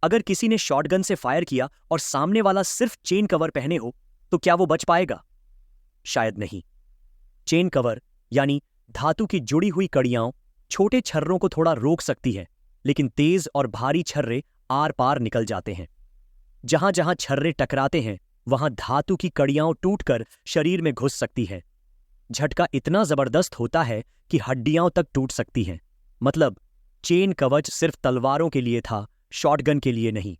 अगर किसी ने शॉटगन से फायर किया और सामने वाला सिर्फ चेन कवर पहने हो तो क्या वो बच पाएगा? शायद नहीं। चेन कवर यानी धातु की जुड़ी हुई कड़ियां छोटे छर्रों को थोड़ा रोक सकती है, लेकिन तेज और भारी छर्रे आर पार निकल जाते हैं। जहां जहां छर्रे टकराते हैं वहां धातु की कड़ियां टूटकर शरीर में घुस सकती है। झटका इतना जबरदस्त होता है कि हड्डियां तक टूट सकती हैं। मतलब चेन कवच सिर्फ तलवारों के लिए था, शॉटगन के लिए नहीं।